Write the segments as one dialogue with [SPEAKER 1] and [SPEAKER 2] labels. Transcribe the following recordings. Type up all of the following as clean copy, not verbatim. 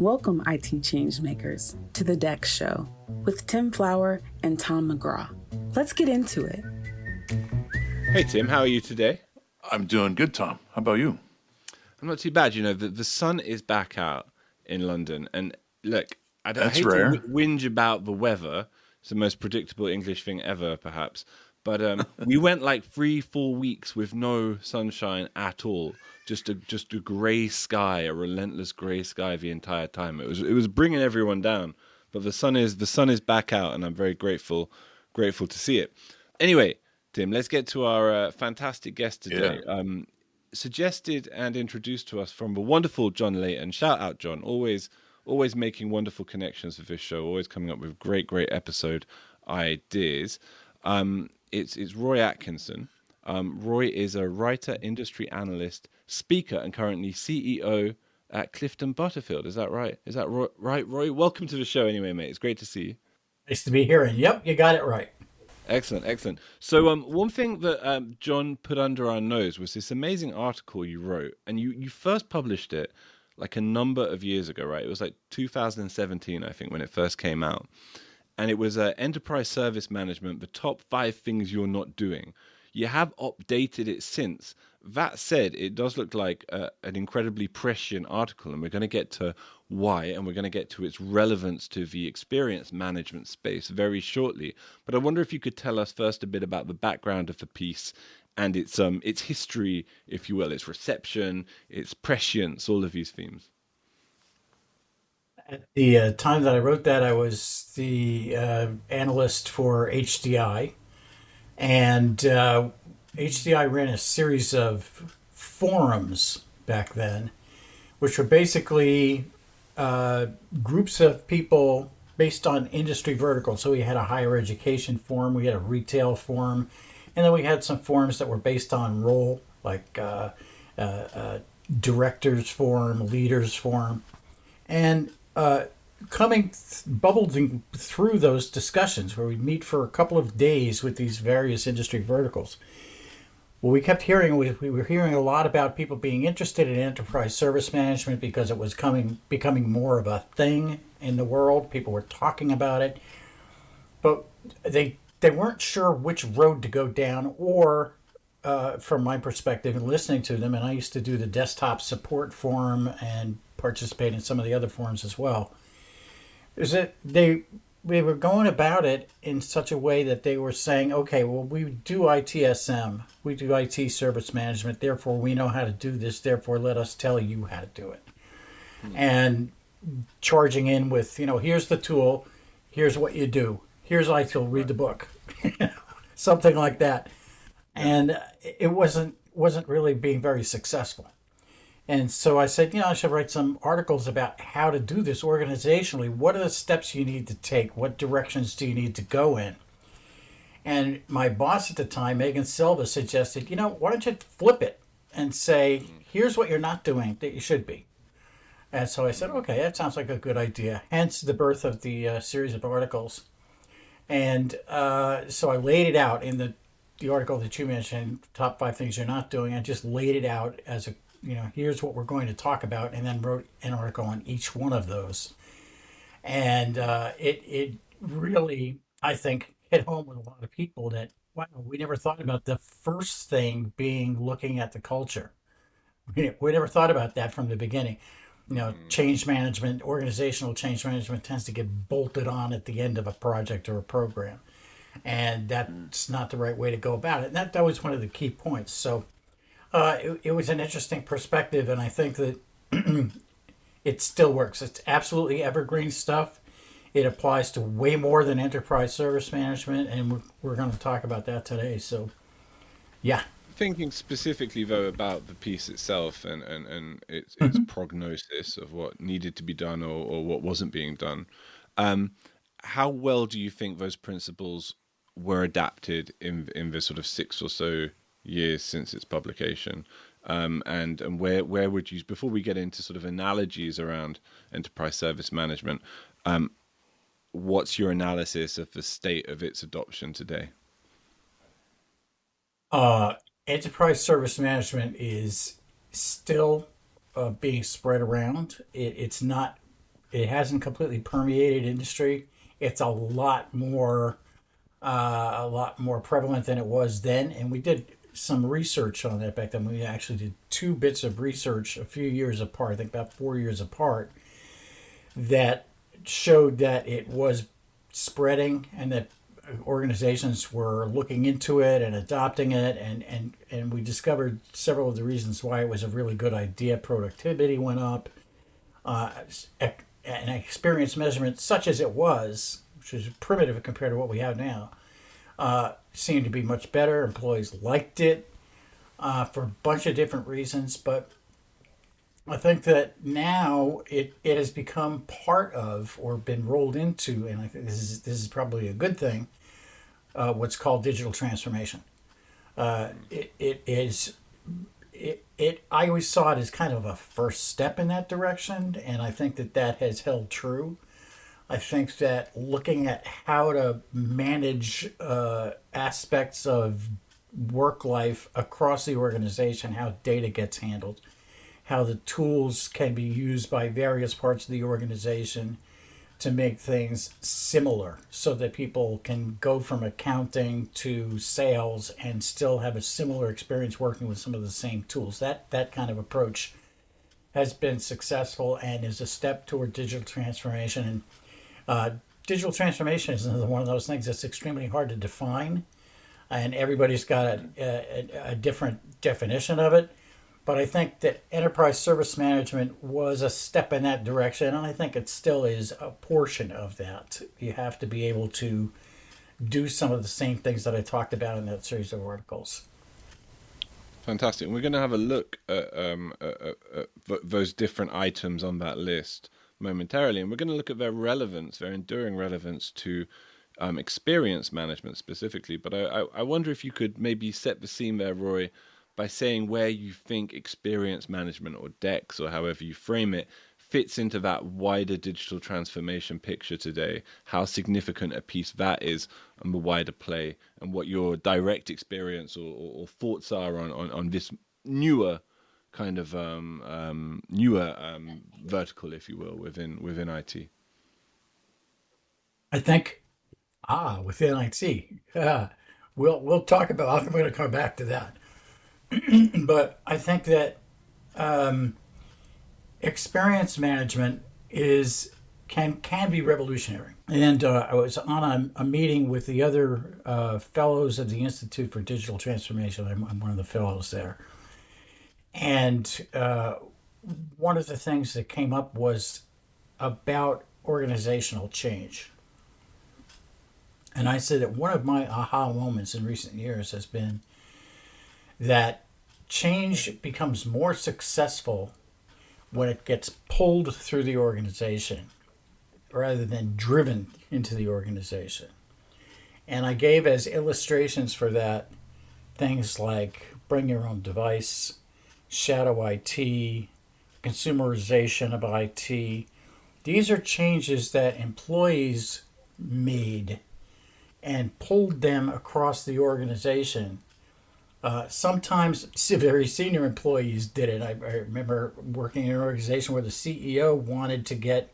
[SPEAKER 1] Welcome, IT changemakers, to the DEX Show with Tim Flower and Tom McGraw. Let's get into it.
[SPEAKER 2] Hey, Tim, how are you today?
[SPEAKER 3] I'm doing good, Tom. How about you?
[SPEAKER 2] I'm not too bad. You know, the sun is back out in London. And look, I hate
[SPEAKER 3] rare.
[SPEAKER 2] to whinge about the weather. It's the most predictable English thing ever, perhaps. But we went like 3-4 weeks with no sunshine at all. Just a grey sky, a relentless grey sky the entire time. It was bringing everyone down. But the sun is back out, and I'm very grateful to see it. Anyway, Tim, let's get to our fantastic guest today.
[SPEAKER 3] Yeah.
[SPEAKER 2] Suggested and introduced to us from the wonderful John Layton. Shout out, John. Always making wonderful connections with this show. Always coming up with great episode ideas. It's Roy Atkinson. Roy is a writer, industry analyst, speaker, and currently CEO at Clifton Butterfield. Is that right? Is that right, Roy? Welcome to the show anyway, mate. It's great to see you.
[SPEAKER 4] Nice to be here. And yep, you got it right.
[SPEAKER 2] Excellent. So one thing that John put under our nose was this amazing article you wrote, and you first published it like a number of years ago, right? It was like 2017, I think, when it first came out. And it was Enterprise Service Management, the top 5 things you're not doing. You have updated it since. That said, it does look like an incredibly prescient article, and we're going to get to why, and we're going to get to its relevance to the experience management space very shortly. But I wonder if you could tell us first a bit about the background of the piece and its history, if you will, its reception, its prescience, all of these themes.
[SPEAKER 4] At the time that I wrote that, I was the analyst for HDI. And HDI ran a series of forums back then, which were basically groups of people based on industry verticals. So we had a higher education forum, we had a retail forum, and then we had some forums that were based on role, like directors forum, leaders forum. And bubbling through those discussions where we'd meet for a couple of days with these various industry verticals. What we kept hearing was we were hearing a lot about people being interested in enterprise service management because it was becoming more of a thing in the world. People were talking about it, but they weren't sure which road to go down, or from my perspective and listening to them, and I used to do the desktop support forum and participate in some of the other forums as well, is that they were going about it in such a way that they were saying, okay, well, we do ITSM, we do IT service management, therefore we know how to do this, therefore let us tell you how to do it. And charging in with, here's the tool, here's what you do, here's ITIL, read the book, something like that. And it wasn't really being very successful. And so I said, I should write some articles about how to do this organizationally. What are the steps you need to take? What directions do you need to go in? And my boss at the time, Megan Silva, suggested, why don't you flip it and say, here's what you're not doing that you should be. And so I said, okay, that sounds like a good idea. Hence the birth of the series of articles. And so I laid it out in the article that you mentioned, top 5 things you're not doing. I just laid it out as a here's what we're going to talk about, and then wrote an article on each one of those. And it really, I think, hit home with a lot of people that, wow, we never thought about the first thing being looking at the culture. We never thought about that from the beginning. Change management, organizational change management tends to get bolted on at the end of a project or a program. And that's not the right way to go about it. And that was one of the key points. So it was an interesting perspective, and I think that it still works. It's absolutely evergreen stuff. It applies to way more than enterprise service management, and we're going to talk about that today. So, yeah.
[SPEAKER 2] Thinking specifically, though, about the piece itself and its prognosis of what needed to be done or what wasn't being done, how well do you think those principles were adapted in the sort of 6 or so years since its publication, and where would you, before we get into sort of analogies around enterprise service management, what's your analysis of the state of its adoption today?
[SPEAKER 4] Enterprise service management is still being spread around. It's not it hasn't completely permeated industry. It's a lot more prevalent than it was then. And we did some research on that back then. We actually did 2 bits of research a few years apart, I think about 4 years apart, that showed that it was spreading and that organizations were looking into it and adopting it, and we discovered several of the reasons why it was a really good idea. Productivity went up, and experience measurement, such as it was, which is primitive compared to what we have now, seemed to be much better. Employees liked it for a bunch of different reasons, but I think that now it has become part of or been rolled into, and I think this is probably a good thing, what's called digital transformation. I always saw it as kind of a first step in that direction, and I think that has held true. I think that looking at how to manage aspects of work life across the organization, how data gets handled, how the tools can be used by various parts of the organization to make things similar so that people can go from accounting to sales and still have a similar experience working with some of the same tools. That kind of approach has been successful and is a step toward digital transformation. And digital transformation is another one of those things that's extremely hard to define, and everybody's got a different definition of it. But I think that enterprise service management was a step in that direction, and I think it still is a portion of that. You have to be able to do some of the same things that I talked about in that series of articles.
[SPEAKER 2] Fantastic. We're going to have a look at those different items on that list momentarily, and we're going to look at their relevance, their enduring relevance to experience management specifically. But I wonder if you could maybe set the scene there, Roy, by saying where you think experience management, or DEX, or however you frame it, fits into that wider digital transformation picture today, how significant a piece that is on the wider play, and what your direct experience or thoughts are on this newer kind of vertical, if you will, within IT.
[SPEAKER 4] I think, within IT, we'll talk about. I'm going to come back to that. But I think that experience management can be revolutionary. And I was on a meeting with the other fellows of the Institute for Digital Transformation. I'm one of the fellows there. And one of the things that came up was about organizational change. And I said that one of my aha moments in recent years has been that change becomes more successful when it gets pulled through the organization rather than driven into the organization. And I gave as illustrations for that things like bring your own device, shadow IT, consumerization of IT. These are changes that employees made and pulled them across the organization. Sometimes very senior employees did it. I remember working in an organization where the CEO wanted to get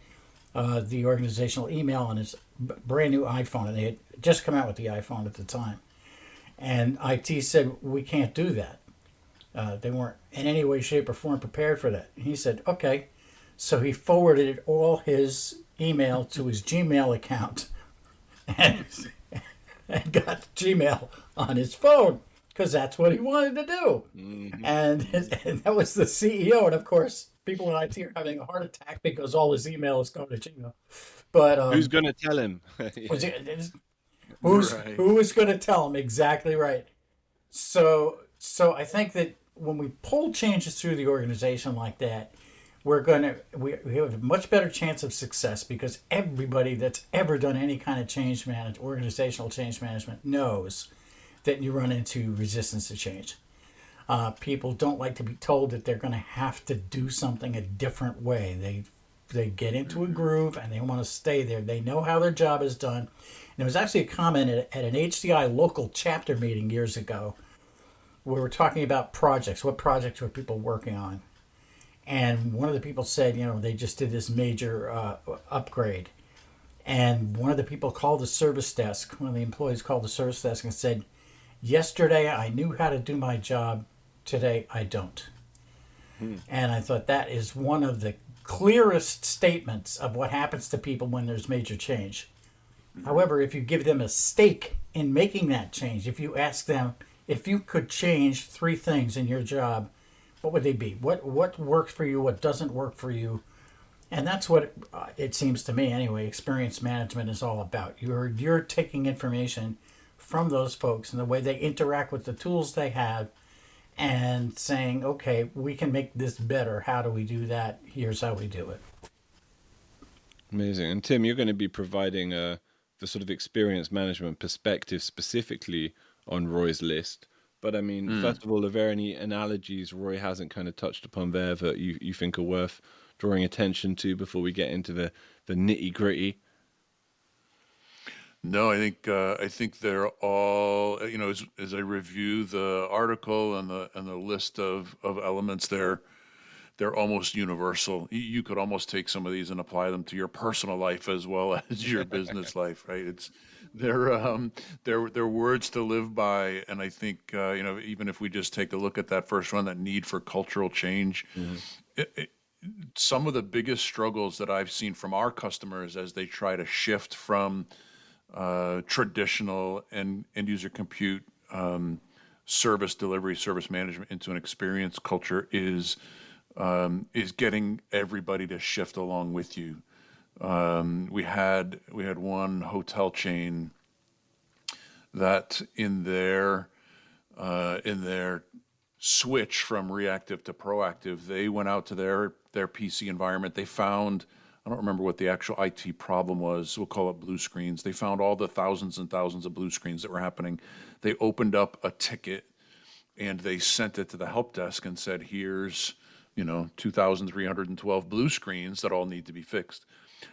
[SPEAKER 4] the organizational email on his brand new iPhone, and they had just come out with the iPhone at the time. And IT said, we can't do that. They weren't in any way, shape, or form prepared for that. And he said, okay. So he forwarded all his email to his Gmail account and got Gmail on his phone, because that's what he wanted to do. Mm-hmm. And that was the CEO. And of course, people in IT are having a heart attack because all his email is going to Gmail. But
[SPEAKER 2] who's going to tell him?
[SPEAKER 4] Who is going to tell him? Exactly right. So I think that when we pull changes through the organization like that, we have a much better chance of success, because everybody that's ever done any kind of organizational change management knows that you run into resistance to change. People don't like to be told that they're going to have to do something a different way. They get into a groove and they want to stay there. They know how their job is done. And there was actually a comment at an HCI local chapter meeting years ago where we were talking about projects. What projects were people working on? And one of the people said, they just did this major upgrade. And one of the people called the service desk, one of the employees called the service desk and said, yesterday I knew how to do my job, today I don't. And I thought that is one of the clearest statements of what happens to people when there's major change. However, if you give them a stake in making that change, if you ask them if you could change 3 things in your job, what would they be? What works for you? What doesn't work for you? And that's what it seems to me anyway. Experience management is all about. You're taking information from those folks and the way they interact with the tools they have, and saying, okay, we can make this better. How do we do that? Here's how we do it.
[SPEAKER 2] Amazing. And Tim, you're going to be providing the sort of experience management perspective specifically on Roy's list. But I mean, first of all, are there any analogies Roy hasn't kind of touched upon there that you think are worth drawing attention to before we get into the nitty gritty?
[SPEAKER 3] No, I think they're all, as I review the article and the list of elements there, they're almost universal. You could almost take some of these and apply them to your personal life as well as your business life, right? They're words to live by, and I think even if we just take a look at that first one, that need for cultural change, some of the biggest struggles that I've seen from our customers as they try to shift from traditional and end user compute service delivery, service management into an experience culture is getting everybody to shift along with you. We had one hotel chain that in their switch from reactive to proactive, they went out to their PC environment. They found, I don't remember what the actual IT problem was. We'll call it blue screens. They found all the thousands and thousands of blue screens that were happening. They opened up a ticket and they sent it to the help desk and said, here's 2,312 blue screens that all need to be fixed.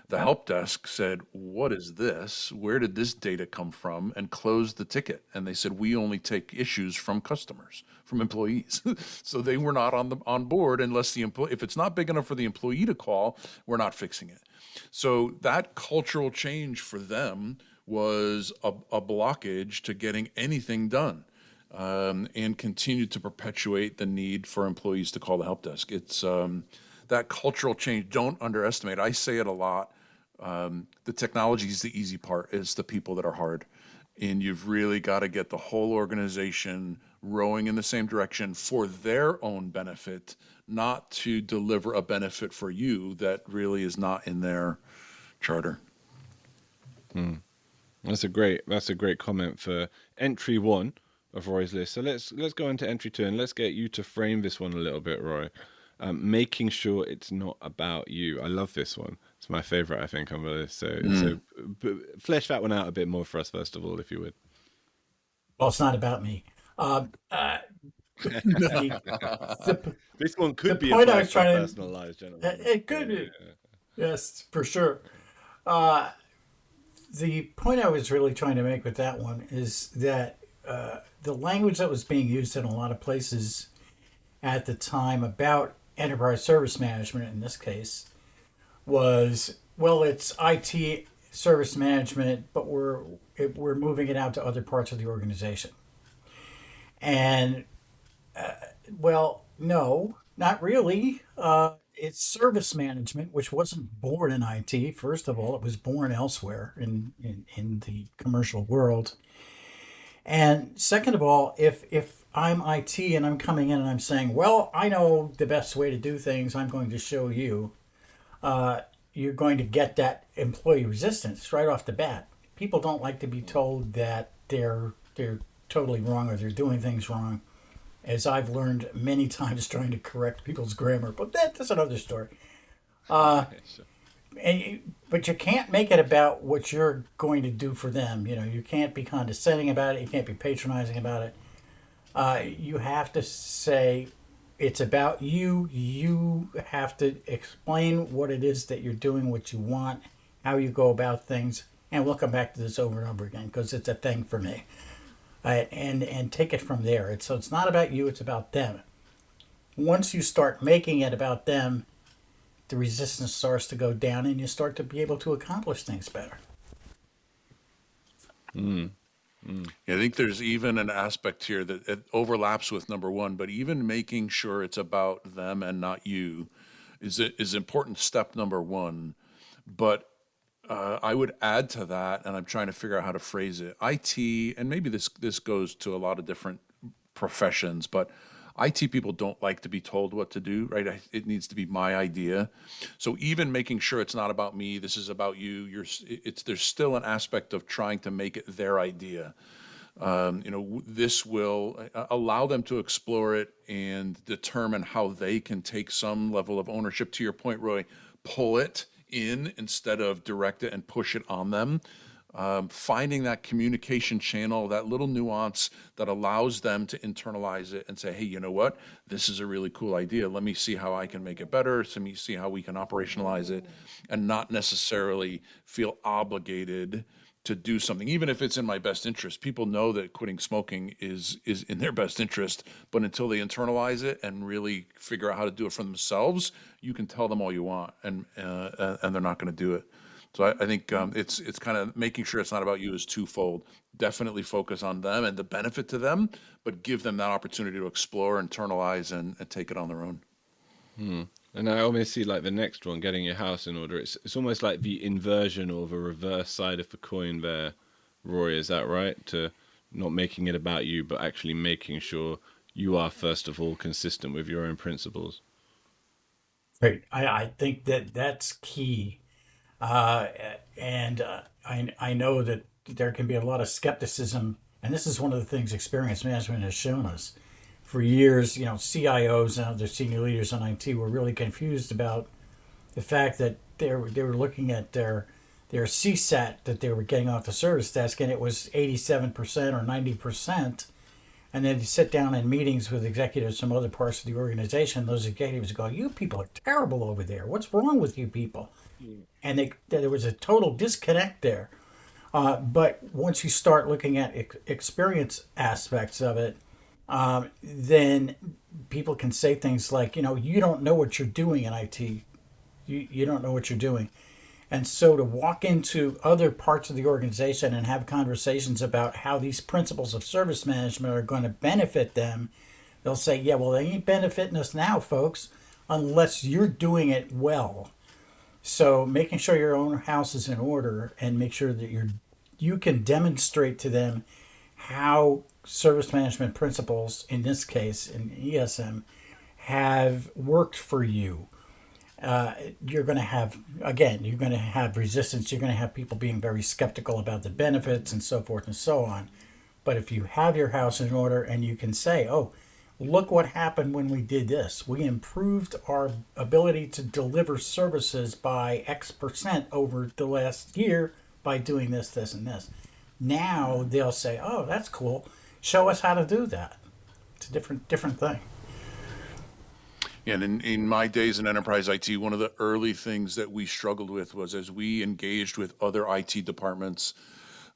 [SPEAKER 3] The help desk said, what is this? Where did this data come from? And closed the ticket. And they said, we only take issues from customers, from employees. So they were not on board unless if it's not big enough for the employee to call, we're not fixing it. So that cultural change for them was a blockage to getting anything done. And continued to perpetuate the need for employees to call the help desk. It's that cultural change. Don't underestimate. I say it a lot. The technology is the easy part. It's the people that are hard. And you've really got to get the whole organization rowing in the same direction for their own benefit, not to deliver a benefit for you that really is not in their charter.
[SPEAKER 2] That's a great comment for entry 1 of Roy's list. So let's go into entry 2 and let's get you to frame this one a little bit, Roy. Making sure it's not about you. I love this one. It's my favorite, I think, on the list. So flesh that one out a bit more for us, first of all, if you would.
[SPEAKER 4] Well, it's not about me.
[SPEAKER 2] This one could be
[SPEAKER 4] point
[SPEAKER 2] a
[SPEAKER 4] I was trying to
[SPEAKER 2] personal lives, gentlemen.
[SPEAKER 4] It could be. Yes, for sure. The point I was really trying to make with that one is that the language that was being used in a lot of places at the time about enterprise service management, in this case, was, well, it's IT service management, but we're moving it out to other parts of the organization. And, well, no, not really. It's service management, which wasn't born in IT. First of all, it was born elsewhere in the commercial world. And second of all, if I'm IT and I'm coming in and I'm saying, well, I know the best way to do things, I'm going to show you, you're going to get that employee resistance right off the bat. People don't like to be told that they're totally wrong or they're doing things wrong, as I've learned many times trying to correct people's grammar, but that's another story. But you can't make it about what you're going to do for them. You can't be condescending about it. You can't be patronizing about it. You have to say it's about you. You have to explain what it is that you're doing, what you want, how you go about things. And we'll come back to this over and over again because it's a thing for me. And take it from there. So it's not about you. It's about them. Once you start making it about them, the resistance starts to go down and you start to be able to accomplish things better.
[SPEAKER 3] I think there's even an aspect here that it overlaps with number one, but even making sure it's about them and not you is important step number one. But I would add to that, and I'm trying to figure out how to phrase it. IT, and maybe this goes to a lot of different professions, but IT people don't like to be told what to do, right? It needs to be my idea. So even making sure it's not about me, this is about you. There's still an aspect of trying to make it their idea. This will allow them to explore it and determine how they can take some level of ownership. To your point, Roy, pull it in instead of direct it and push it on them. Finding that communication channel, that little nuance that allows them to internalize it and say, hey, you know what? This is a really cool idea. Let me see how I can make it better. Let me see how we can operationalize it, and not necessarily feel obligated to do something, even if it's in my best interest. People know that quitting smoking is in their best interest, but until they internalize it and really figure out how to do it for themselves, you can tell them all you want, and they're not going to do it. So I think it's kind of making sure it's not about you is twofold. Definitely focus on them and the benefit to them, but give them that opportunity to explore, internalize, and take it on their own.
[SPEAKER 2] And I almost see like the next one, getting your house in order. It's almost like the inversion or the reverse side of the coin there, Roy. Is that right? To not making it about you, but actually making sure you are first of all consistent with your own principles.
[SPEAKER 4] Right. I think that's key. I know that there can be a lot of skepticism, and this is one of the things experience management has shown us. For years, CIOs and other senior leaders in IT were really confused about the fact that they were looking at their CSAT that they were getting off the service desk, and it was 87% or 90%. And then you sit down in meetings with executives from other parts of the organization. Those executives go, "You people are terrible over there. What's wrong with you people?" And there was a total disconnect there. But once you start looking at experience aspects of it, then people can say things like, you don't know what you're doing in IT. You don't know what you're doing. And so to walk into other parts of the organization and have conversations about how these principles of service management are going to benefit them, they'll say, yeah, well, they ain't benefiting us now, folks, unless you're doing it well. So making sure your own house is in order and make sure that you can demonstrate to them how service management principles, in this case, in ESM, have worked for you. You're going to have resistance. You're going to have people being very skeptical about the benefits and so forth and so on. But if you have your house in order and you can say, oh, look what happened when we did this. We improved our ability to deliver services by X% over the last year by doing this, this, and this. Now they'll say, oh, that's cool. Show us how to do that. It's a different thing.
[SPEAKER 3] Yeah, and in my days in enterprise IT, one of the early things that we struggled with was as we engaged with other IT departments,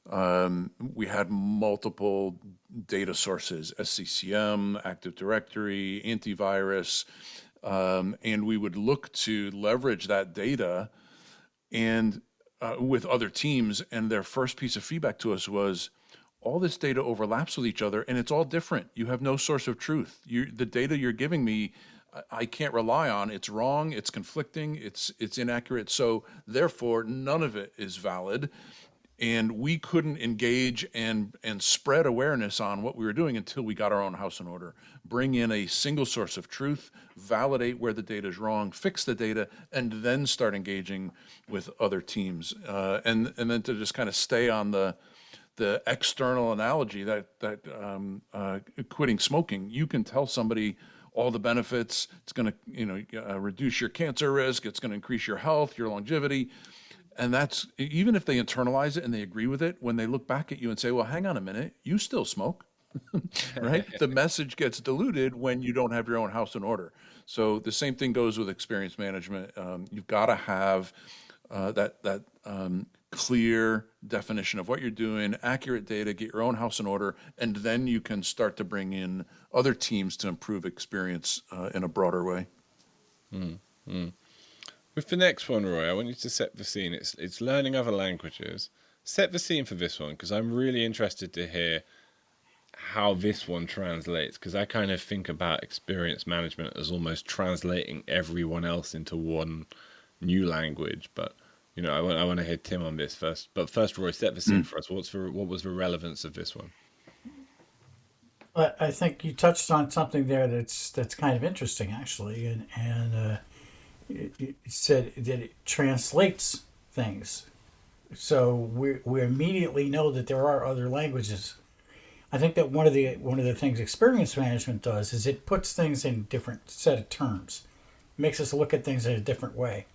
[SPEAKER 3] we had multiple data sources, SCCM, Active Directory, antivirus, and we would look to leverage that data and with other teams. And their first piece of feedback to us was, all this data overlaps with each other and it's all different. You have no source of truth. The data you're giving me, I can't rely on. It's wrong, it's conflicting, it's inaccurate. So therefore, none of it is valid. And we couldn't engage and spread awareness on what we were doing until we got our own house in order. Bring in a single source of truth, validate where the data is wrong, fix the data, and then start engaging with other teams. And then to just kind of stay on the external analogy that quitting smoking, you can tell somebody all the benefits. It's going to reduce your cancer risk. It's going to increase your health, your longevity. And that's, even if they internalize it and they agree with it, when they look back at you and say, well, hang on a minute, you still smoke, right? The message gets diluted when you don't have your own house in order. So the same thing goes with experience management. You've got to have that clear definition of what you're doing, accurate data, get your own house in order, and then you can start to bring in other teams to improve experience in a broader way.
[SPEAKER 2] With the next one, Roy, I want you to set the scene. It's learning other languages. Set the scene for this one, because I'm really interested to hear how this one translates, because I kind of think about experience management as almost translating everyone else into one new language. But I want to hear Tim on this first. But first, Roy, set the scene for us. What was the relevance of this one?
[SPEAKER 4] I think you touched on something there that's kind of interesting, actually, and you said that it translates things. So we immediately know that there are other languages. I think that one of the things experience management does is it puts things in a different set of terms. It makes us look at things in a different way.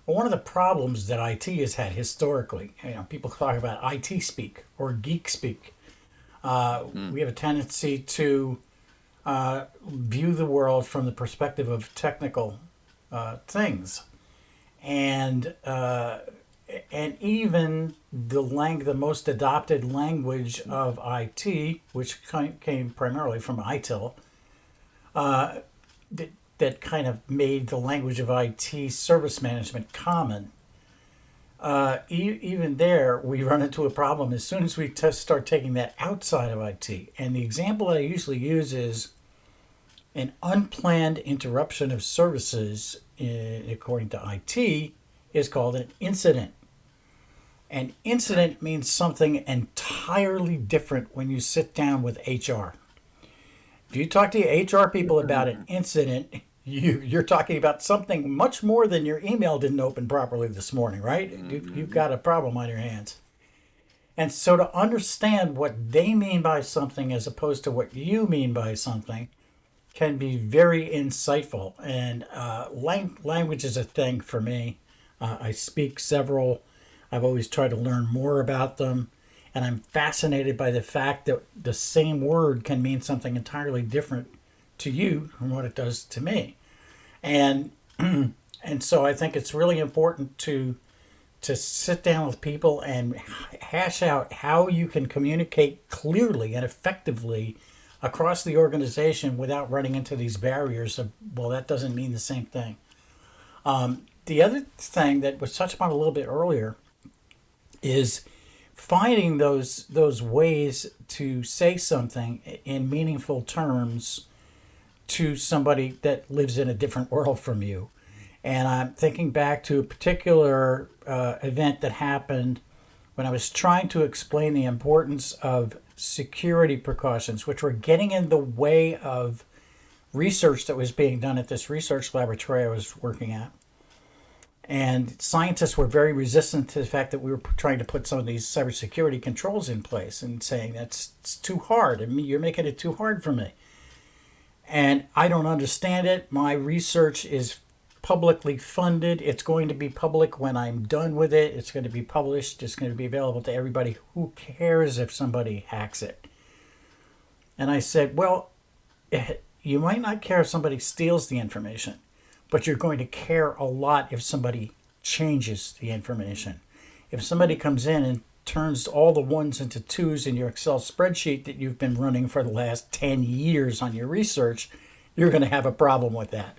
[SPEAKER 4] Well, one of the problems that IT has had historically, people talk about IT speak or geek speak. We have a tendency to view the world from the perspective of technical things, and even the most adopted language of IT, which came primarily from ITIL, that kind of made the language of IT service management common. Even there, we run into a problem as soon as we start taking that outside of IT. And the example that I usually use is an unplanned interruption of services, according to IT, is called an incident. An incident means something entirely different when you sit down with HR. If you talk to HR people about an incident, you're talking about something much more than your email didn't open properly this morning, right? You've got a problem on your hands. And so to understand what they mean by something as opposed to what you mean by something can be very insightful. And language is a thing for me. I speak several. I've always tried to learn more about them. And I'm fascinated by the fact that the same word can mean something entirely different to you from what it does to me. And so I think it's really important to sit down with people and hash out how you can communicate clearly and effectively across the organization without running into these barriers of, well, that doesn't mean the same thing. The other thing that was touched upon a little bit earlier is finding those ways to say something in meaningful terms to somebody that lives in a different world from you. And I'm thinking back to a particular event that happened when I was trying to explain the importance of security precautions, which were getting in the way of research that was being done at this research laboratory I was working at. And scientists were very resistant to the fact that we were trying to put some of these cybersecurity controls in place and saying it's too hard. I mean, you're making it too hard for me. And I don't understand it. My research is publicly funded. It's going to be public when I'm done with it. It's going to be published. It's going to be available to everybody. Who cares if somebody hacks it? And I said, well, you might not care if somebody steals the information, but you're going to care a lot if somebody changes the information. If somebody comes in and turns all the ones into twos in your Excel spreadsheet that you've been running for the last 10 years on your research, you're going to have a problem with that.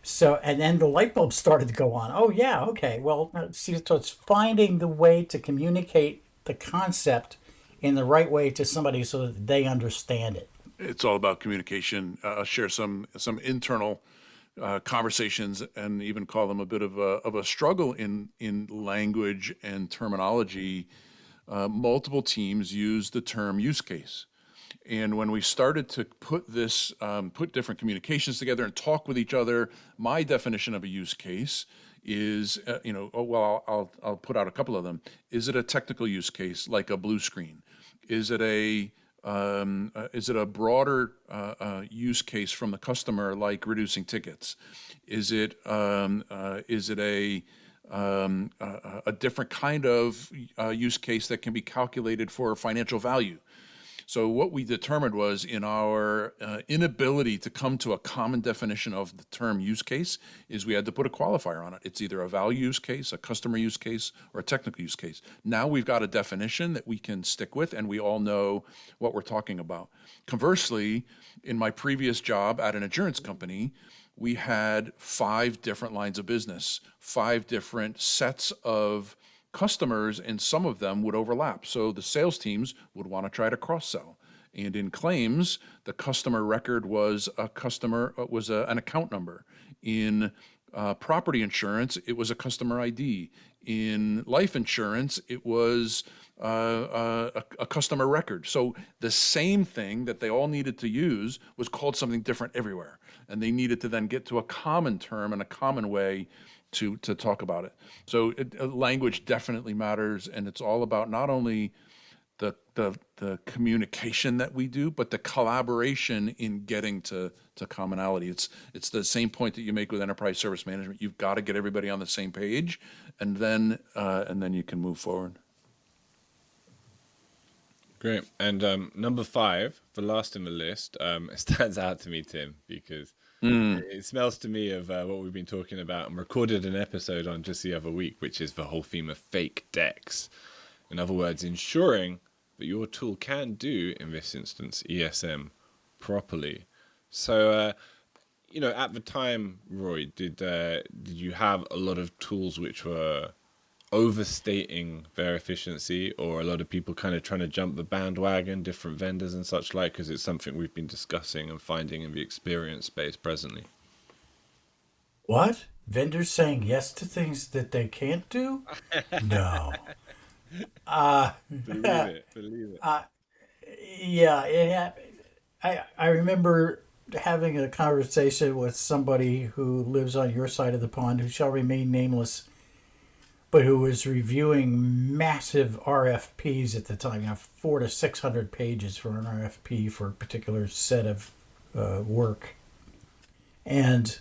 [SPEAKER 4] So, and then the light bulb started to go on. Oh, yeah, okay. Well, see, so it's finding the way to communicate the concept in the right way to somebody so that they understand it.
[SPEAKER 3] It's all about communication. I'll share some internal conversations and even call them a bit of a struggle in language and terminology. Multiple teams use the term use case. And when we started to put different communications together and talk with each other, my definition of a use case is, I'll put out a couple of them. Is it a technical use case like a blue screen? Is it a broader use case from the customer, like reducing tickets? Is it a different kind of use case that can be calculated for financial value? So what we determined was, in our inability to come to a common definition of the term use case, is we had to put a qualifier on it. It's either a value use case, a customer use case, or a technical use case. Now we've got a definition that we can stick with, and we all know what we're talking about. Conversely, in my previous job at an insurance company, we had 5 different lines of business, 5 different sets of customers, and some of them would overlap. So the sales teams would want to try to cross-sell. And in claims, the customer record was an account number. In property insurance, it was a customer ID. In life insurance, it was a customer record. So the same thing that they all needed to use was called something different everywhere. And they needed to then get to a common term and a common way to talk about it. So language definitely matters, and it's all about not only the communication that we do, but the collaboration in getting to commonality. It's the same point that you make with enterprise service management. You've got to get everybody on the same page, and then you can move forward.
[SPEAKER 2] Great. And number 5, the last in the list, it stands out to me, Tim, because it smells to me of what we've been talking about and recorded an episode on just the other week, which is the whole theme of fake DEX. In other words, ensuring that your tool can do, in this instance, ESM properly. So, at the time, Roy, did you have a lot of tools which were overstating their efficiency, or a lot of people kind of trying to jump the bandwagon, different vendors and such like, because it's something we've been discussing and finding in the experience space presently?
[SPEAKER 4] What? Vendors saying yes to things that they can't do? No.
[SPEAKER 2] Believe it.
[SPEAKER 4] Yeah, it happened. I remember having a conversation with somebody who lives on your side of the pond, who shall remain nameless, but who was reviewing massive RFPs at the time, 400 to 600 pages for an RFP for a particular set of work. And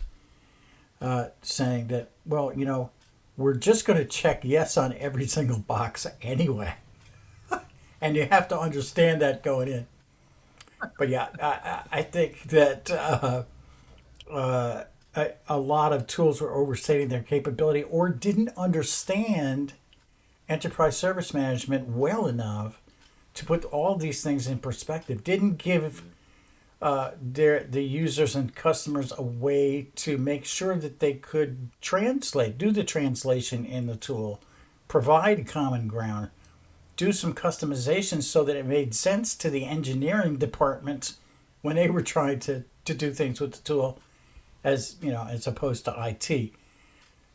[SPEAKER 4] saying that, well, we're just going to check yes on every single box anyway. And you have to understand that going in. But yeah, I think that a lot of tools were overstating their capability or didn't understand enterprise service management well enough to put all these things in perspective. Didn't give the users and customers a way to make sure that they could do the translation in the tool, provide common ground, do some customization so that it made sense to the engineering departments when they were trying to do things with the tool, as opposed to IT.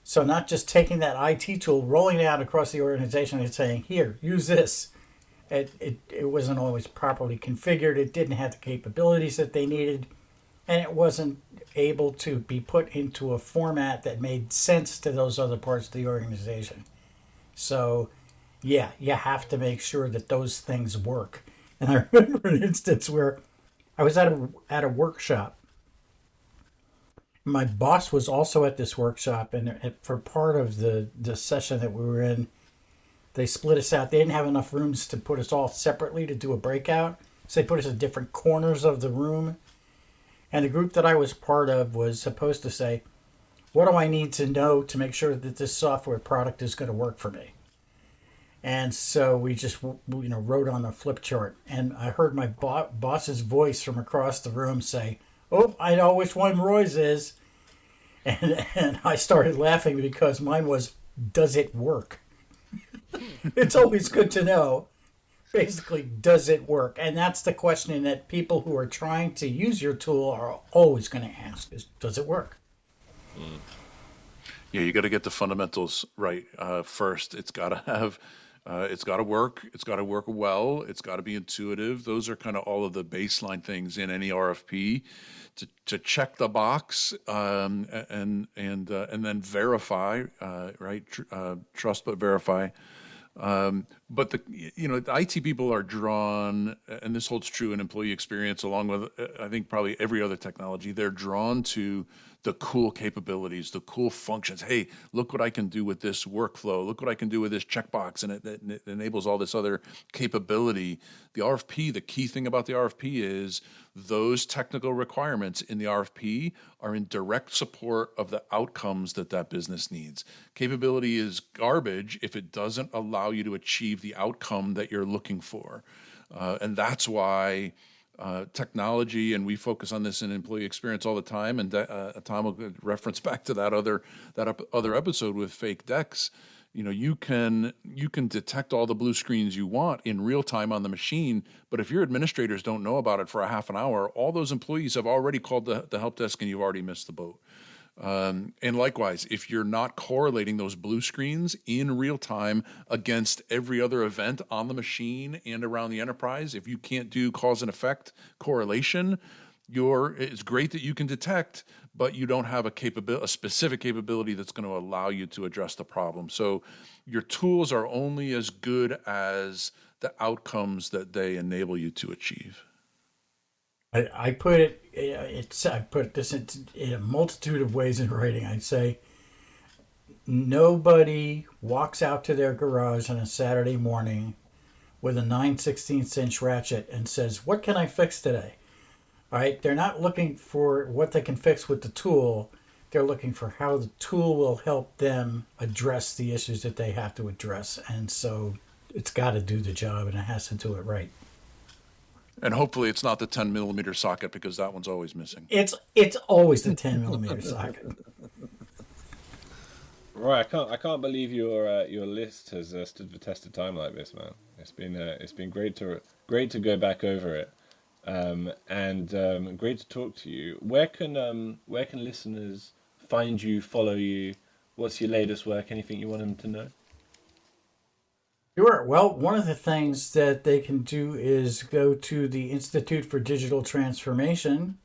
[SPEAKER 4] So not just taking that IT tool, rolling it out across the organization and saying, here, use this. It wasn't always properly configured. It didn't have the capabilities that they needed, and it wasn't able to be put into a format that made sense to those other parts of the organization. So yeah, you have to make sure that those things work. And I remember an instance where I was at a workshop. My boss was also at this workshop, and for part of the session that we were in, they split us out. They didn't have enough rooms to put us all separately to do a breakout, so they put us in different corners of the room. And the group that I was part of was supposed to say, what do I need to know to make sure that this software product is going to work for me? And so we just wrote on a flip chart, and I heard my boss's voice from across the room say, oh, I know which one Roy's is. And I started laughing because mine was, does it work? It's always good to know, basically, does it work? And that's the question that people who are trying to use your tool are always going to ask, is, does it work?
[SPEAKER 3] Yeah, you got to get the fundamentals right first. It's got to have, it's got to work. It's got to work well. It's got to be intuitive. Those are kind of all of the baseline things in any RFP to check the box and then verify, right? Trust but verify. But the IT people are drawn, and this holds true in employee experience, along with I think probably every other technology. They're drawn to the cool capabilities, the cool functions. Hey, look what I can do with this workflow. Look what I can do with this checkbox. And it enables all this other capability. The RFP, the key thing about the RFP is those technical requirements in the RFP are in direct support of the outcomes that business needs. Capability is garbage if it doesn't allow you to achieve the outcome that you're looking for. And that's why technology, and we focus on this in employee experience all the time, and Tom will reference back to that other episode with fake DEX. You can detect all the blue screens you want in real time on the machine, but if your administrators don't know about it for a half an hour, all those employees have already called the help desk and you've already missed the boat. And likewise, if you're not correlating those blue screens in real time against every other event on the machine and around the enterprise, if you can't do cause and effect correlation, it's great that you can detect, but you don't have a specific capability that's going to allow you to address the problem. So your tools are only as good as the outcomes that they enable you to achieve.
[SPEAKER 4] I put this in a multitude of ways in writing. I'd say nobody walks out to their garage on a Saturday morning with a 9/16" ratchet and says, "What can I fix today?" All right, they're not looking for what they can fix with the tool. They're looking for how the tool will help them address the issues that they have to address. And so it's got to do the job, and it has to do it right.
[SPEAKER 3] And hopefully it's not the 10 millimeter socket, because that one's always missing.
[SPEAKER 4] It's always the 10 millimeter socket.
[SPEAKER 2] Right, I can't believe your list has stood the test of time like this, man. It's been great to go back over it, and great to talk to you. Where can listeners find you, follow you? What's your latest work? Anything you want them to know?
[SPEAKER 4] Sure. Well, one of the things that they can do is go to the Institute for Digital Transformation.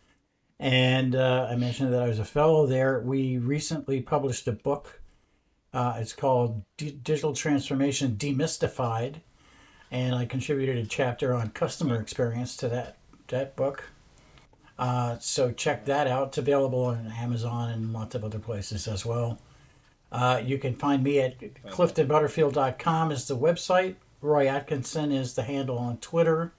[SPEAKER 4] And I mentioned that I was a fellow there. We recently published a book. It's called Digital Transformation Demystified. And I contributed a chapter on customer experience to that book. So check that out. It's available on Amazon and lots of other places as well. You can find me at cliftonbutterfield.com is the website. Roy Atkinson is the handle on Twitter.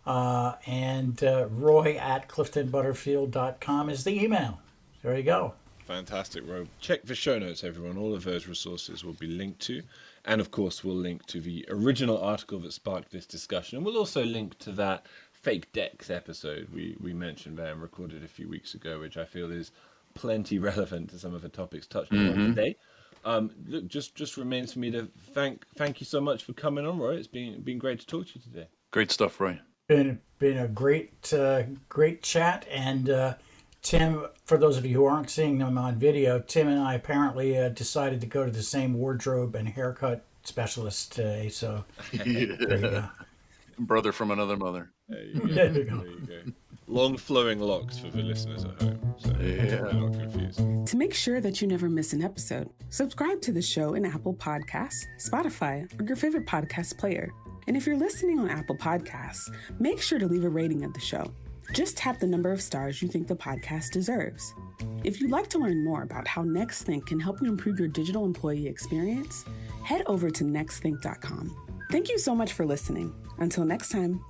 [SPEAKER 4] And Roy at cliftonbutterfield.com is the email. There you go.
[SPEAKER 2] Fantastic, Roy. Check the show notes, everyone. All of those resources will be linked to. And, of course, we'll link to the original article that sparked this discussion. And we'll also link to that fake DEX episode we mentioned there and recorded a few weeks ago, which I feel is plenty relevant to some of the topics touched on today. Look, just remains for me to thank you so much for coming on, Roy. It's been great to talk to you today.
[SPEAKER 3] Great stuff, Roy.
[SPEAKER 4] Been a great chat. And Tim, for those of you who aren't seeing them on video, Tim and I apparently decided to go to the same wardrobe and haircut specialist today. So there you go.
[SPEAKER 3] Brother from another mother.
[SPEAKER 2] There you go. Long flowing locks for the listeners at home, so they're not confused.
[SPEAKER 1] To make sure that you never miss an episode, subscribe to the show in Apple Podcasts, Spotify, or your favorite podcast player. And if you're listening on Apple Podcasts, make sure to leave a rating of the show. Just tap the number of stars you think the podcast deserves. If you'd like to learn more about how NextThink can help you improve your digital employee experience, head over to nextthink.com. Thank you so much for listening. Until next time.